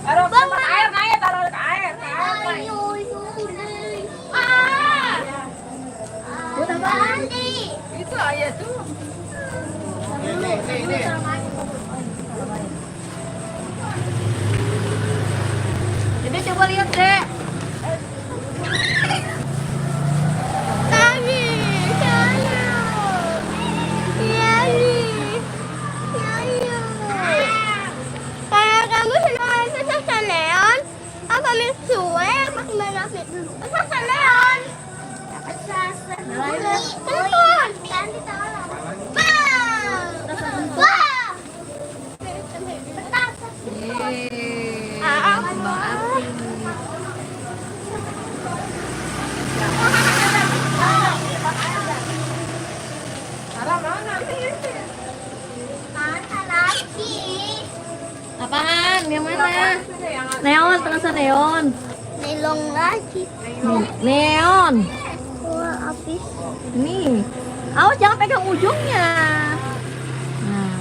Taruh ke air, naik, taruh ke air. Buat apaan nih? Itu ayah tuh. Ini. Dede coba lihat, Dek. Tadi, saya. Iya nih. Saya. Kalau kamu senang sasa neon, apa misue pakai menafik dulu? Sasa neon. Sasa. Telepon. Ganti tolong. Bang. Wah. Apaan? Yang mana? Neon, terasa neon. Nelong lagi. Neon. Wah, habis. Nih. Awas jangan pegang ujungnya. Nah,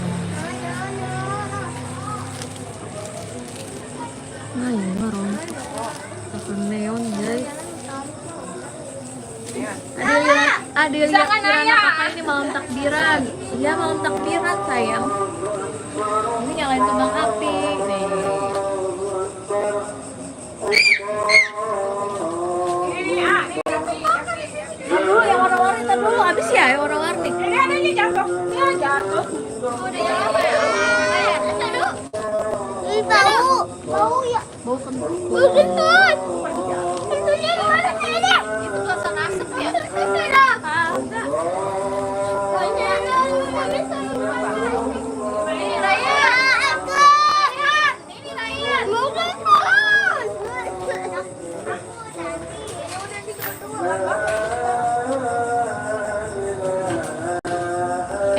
nah ini baru. Terasa neon, guys. Adelia kirana kakak ini malam takbiran. Iya malam takbiran sayang. Ini nyalain kembang api. Nih. Dulu yang warna-warni ntar dulu habis ya yang warna-warni. Ini adanya jatuh. Ya jatuh. Udah ya. Ini tahu. Tahu ya. Bau kentut. Bau kentut. Kentutnya gimana sih ini? Itu kelihatan asap ya. Enggak. Enggak. Banyak habis ini Raya. Aku. Ini Raya. Mau kentut.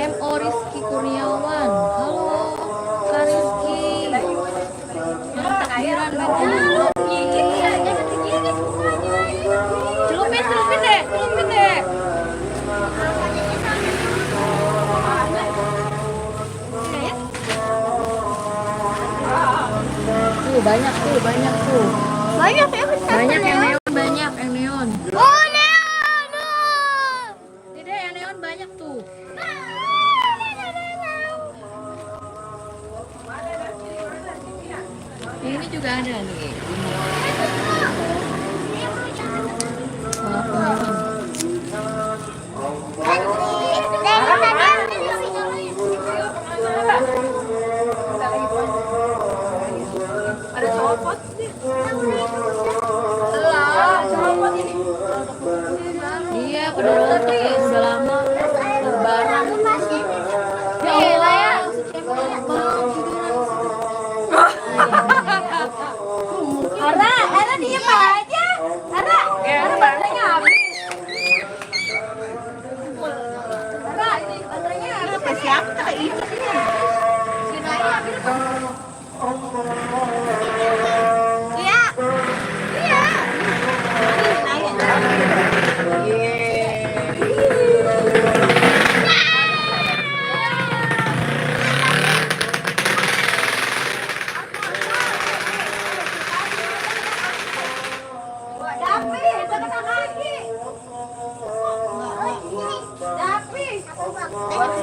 M.O. Rizky Kurniawan. Halo Kak Rizky. Malam takbiran main celupin deh, celupin deh. Banyak tuh. Banyak ya Banyak yang neon, banyak yang neon. Oh, neon. Tidak, yang neon banyak tuh. Ini juga ada nih. Ada copot nih. Copot ini. Iya, udah lama lebaran. Ya elah ya. Ara diem aja. Ara baterainya habis. Ara, baterainya habis. Siapa itu sih? Sinaya habis. Iya. Iya.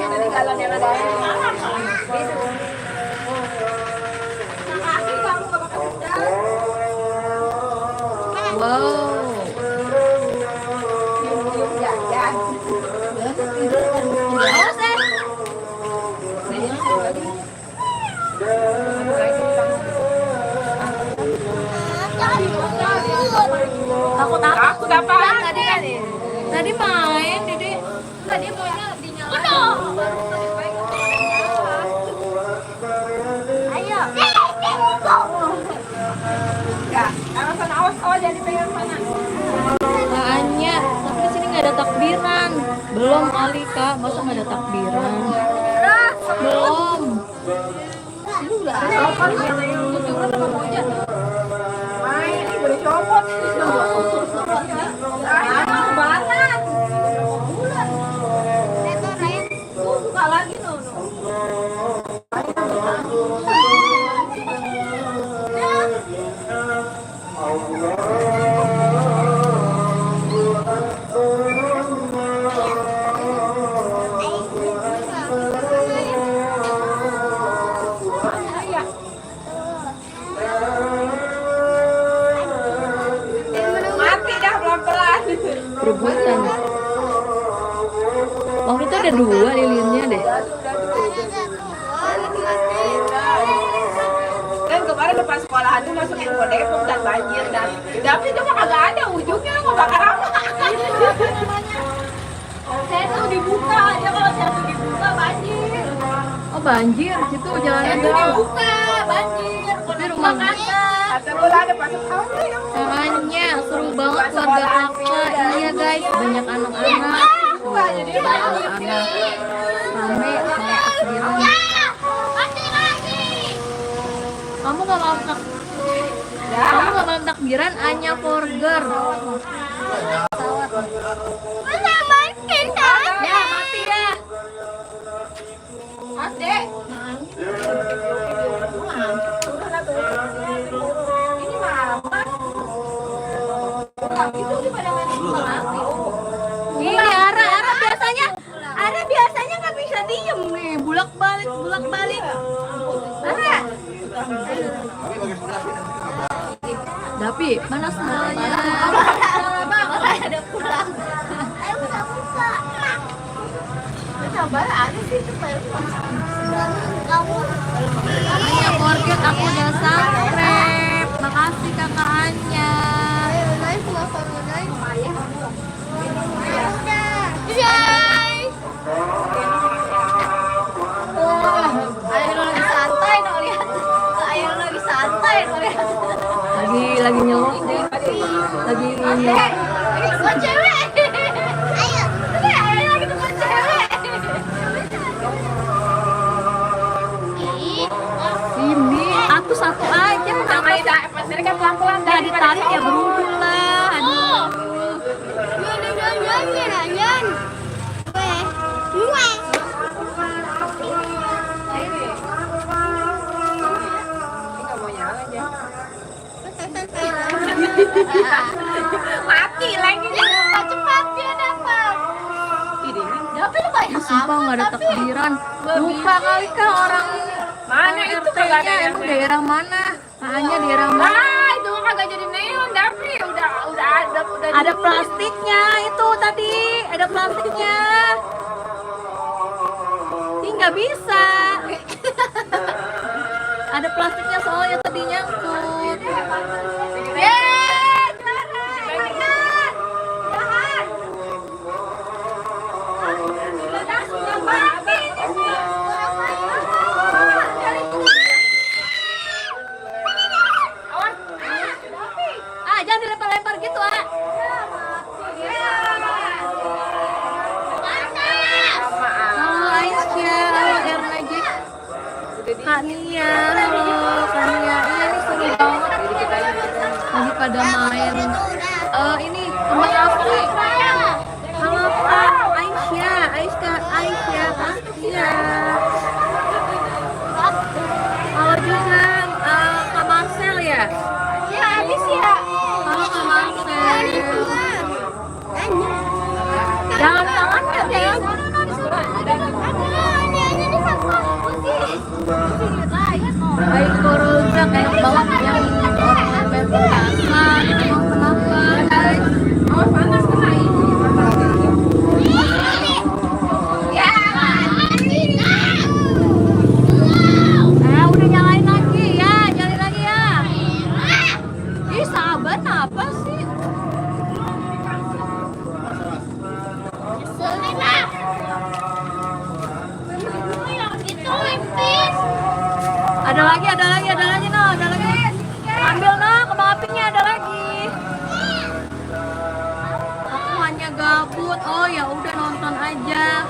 Dari galon yang ada air. Wow. Awas deh. Takut apa? Tadi main, Dede. Tadi maunya dinyalain. Ayo. Ya, awas jadi pegang sana. Makanya, tapi di sini nggak ada takbiran. Belum kali Kak, masa nggak ada takbiran? Belum. Copot yang tujuan sama moja. Main ini boleh copot. Lama banget. Buka lagi no. rebutan. Waktu itu ada 2 lilinnya deh. Kan kemarin depan sekolahan tuh masukin ke Depok dan banjir dan tapi itu mah kagak ada ujungnya nggak bakar apa. Saya tuh dibuka aja kalau saya tuh dibuka banjir. Oh banjir, situ jalannya Itu dibuka banjir. Tapi rumah Kata gue ada pasang tahun ya. makanya seru banget keluarga kakak. Iya guys, banyak anak-anak. Jadi Anak-anak rame sama takbiran. Kamu nggak mau kamu nggak mau takbiran Anya Burger. Ya mati ya. Adek. Ini mama. Itu di pada mati. Ini Ara biasanya nggak bisa diem nih, bulak balik. Ara. Tapi mana semuanya? Ada pulang. Ayo kita buka. Sabar ada sih itu Kamu. Anya Burger aku udah subscribe. Makasih kakak Anya. Ayo naik pulang naik. Yay. Ayo lagi santai dong lihat. Ayo lagi santai dong lihat. Lagi nyelot deh. Lagi nyelot. Ini bukan cewek. Ayo. Ayo lagi bukan cewek. Ini aku satu aja. namanya pasir kan pelan-pelan Udah ditarik ya berudul lah. Aduh. Yan. Gue. Nggak mau nyala aja. Mati lagi. Cepat dia dapat. Dapat lu banyak Sumpah nggak ada takbiran. Lupa kali kah orang Mana itu kagak ada yang emang daerah mana? Hanya daerah mana? itu mah kagak jadi neon tapi udah Ada plastiknya itu tadi, ada plastiknya. Ini nggak bisa. Ada plastiknya soalnya tadi nyangkut. Ah, jangan dilempar-lempar gitu, ah. Halo Aisyah, halo Erna Jack. Kak Nia, halo Kak Nia. Iya nih seru banget. Lagi pada main. Ini kembang api. Halo Kak Aisyah, Astia. Halo juga Kak Marcel ya. Ya habis ya. Halo Kak Marcel. Jangan tangannya, jangan. Baik Korozak enak banget yang orang lempar petasan. Emang kenapa guys? awas panas kena ini. Udah nyalain lagi ya, nyalain lagi ya. Ih sahabat apa sih? Ada lagi no, ada lagi. Ambil no, kembang apinya ada lagi. Aku hanya gabut. Oh ya udah nonton aja.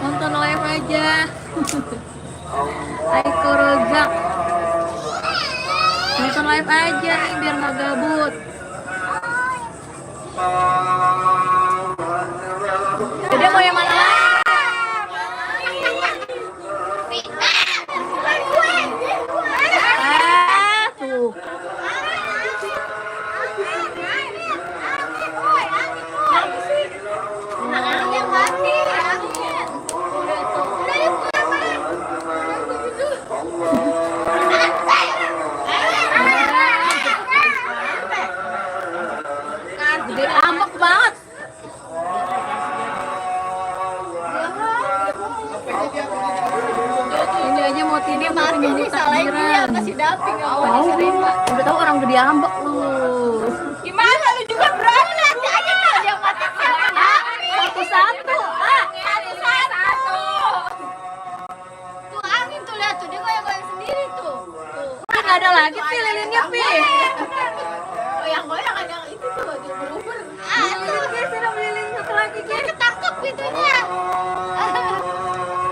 Nonton live aja. Aiko Rozak. Nonton live aja nih biar nggak gabut. Jadi mau yang mana? Tuh. Gede amak banget tahu lu, udah tahu orang gede ambek lu. Gimana lu juga berani? Nanti aja tuh dia mati siapa ya? Satu-satu, ah. Satu. Tuh angin tuh lihat tuh dia goyang-goyang sendiri tuh. Tuh. Udah nggak ada lagi Pi lilinnya Pi. Goyang-goyang yang itu tuh dia berubah. Lilin Ki, sudah lilin satu lagi Ki. Ketangkep itunya.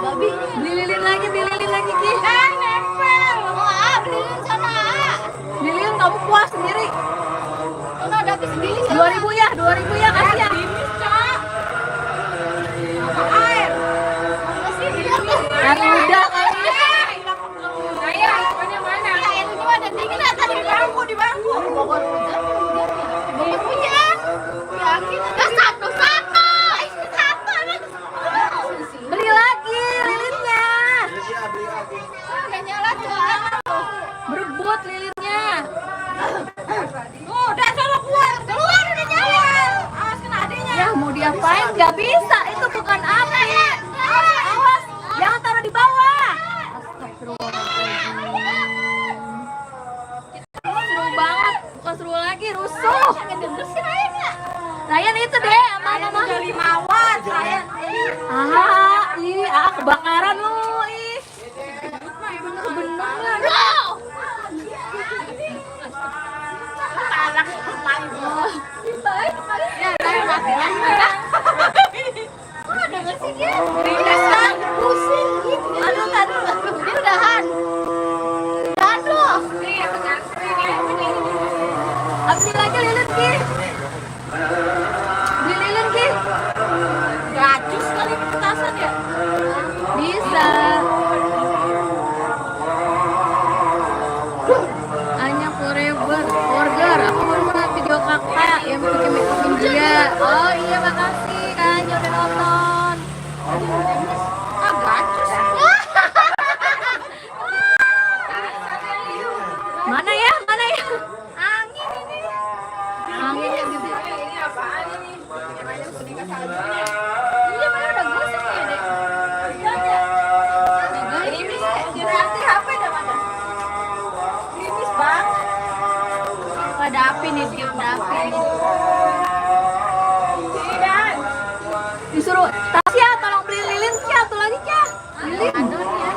Babinya. Beli lilin lagi Ki. Nempel. Beli lilin sana. Lilin kamu puas sendiri. Udah habis sendiri. 2000 ya kasih ya. Air. Kan udah kali. Air, pokoknya mana? Ini ada dingin tadi Di bangku. Pokok hujan. Pokok hujan. Yakin satu. Beli lagi lilinnya. Udah nyala tuh. Berebut lilinnya. Udah sana keluar. Keluar udah nyala. Awas kena adanya. Ya mau diapain? Gak bisa, itu bukan api. Awas, jangan taruh di bawah. Astagfirullahaladzim. Seru banget, bukan seru lagi, rusuh. Denger sih Ryan ya. Ryan itu deh, sama mama. 5 watt, Ryan. Kebakaran lu, ih. Bener. Ya, Ryan mati lagi. Denger sih dia. Rindes kan? Pusing gitu. Aduh. Dia udahan. Udahan loh. Beli lagi lilin Ki. Beli lilin Ki. Gajus kali ini petasan ya? Bisa. Hanya forever burger. Aku baru lihat video kakak yang bikin make up dia. Oh iya makasih kan udah nonton. Gajus. Mana ya? Angin ini. Anginnya gede. Ini apaan ini? Iya, mana udah gosong ya, Dek? Gerimis ya? Generasi HP dah mana? Gerimis banget. Ada api nih, dia ada api. Tidak. Disuruh Tasya tolong beli lilin Cia, satu lagi Cia. Lilin. Ada nih ya.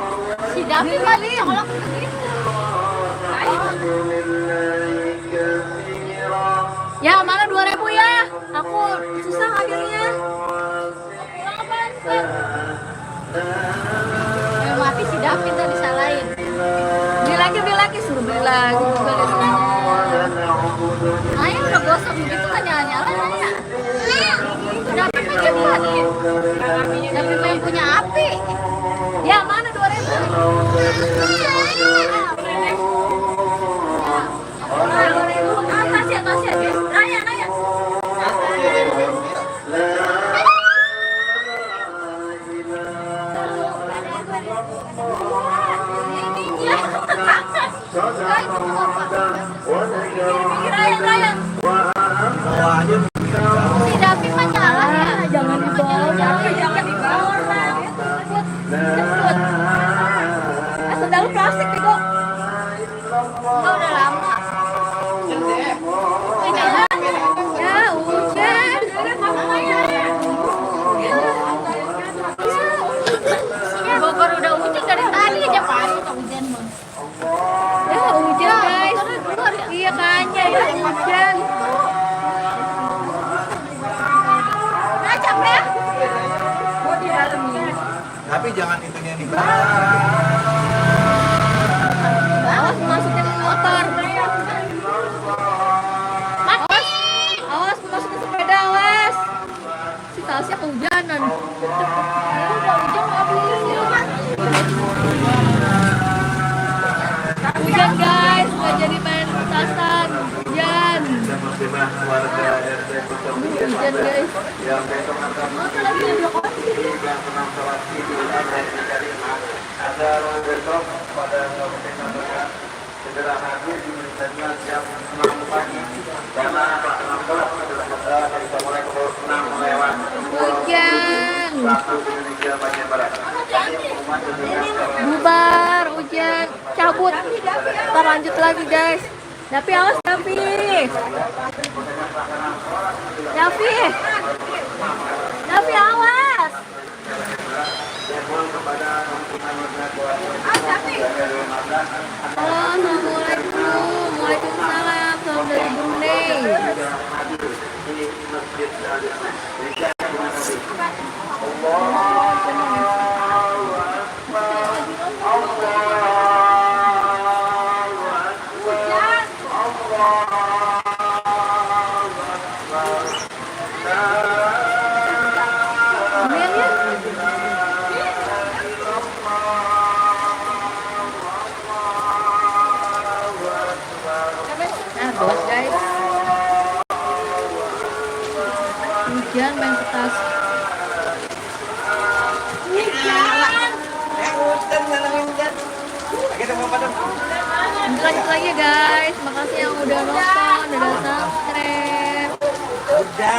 Si Davi mati colok begitu. Ya mana 2000 ya? Aku susah akhirnya. Yang mati si Davi tuh disalahin. Beli lagi, suruh beli lagi juga lilinnya. Ayah udah gosong gitu kan nyala-nyala Naya. Itu Davi pengen cepat. Davi pengen punya api. Ya mana 2000? Tasya guys. Naya. Ryan. Si Davi mah nyala ya. Jangan dibawa. Jangan dibawa. Cepet. Sendal plastik Bego. Oh, udah lama. Ya hujan. Bogor udah hujan dari tadi aja pagi hujan mah. Ya hujan guys. Motornya keluar ya. Iya kayaknya ya hujan. Nah, capek ya? Tapi jangan itunya nih. Awas masukin motor. Awas masukin sepeda awas. Si Tasya kehujanan. Udah hujan nggak beli sih. Hujan guys, nggak jadi main petasan. Hujan. Hujan guys. Yang besok akan yang senang sholat Idul Adha di Karimah. Ada besok pada Kabupaten Tangerang segera hadir di Indonesia jam 6 pagi karena Pak 16 dari mulai pukul 6 lewat Hujan. waktu Indonesia bagian barat. Bubar, hujan. hujan. Cabut. Ntar lanjut lagi guys. Davi awas Davi. Davi. Davi awas. Assalamualaikum. Waalaikumsalam. Salam dari Brunei. Amin ya. Nah, bos guys. Hujan main petas. Lanjut lagi ya guys. Makasih yang udah nonton, udah subscribe.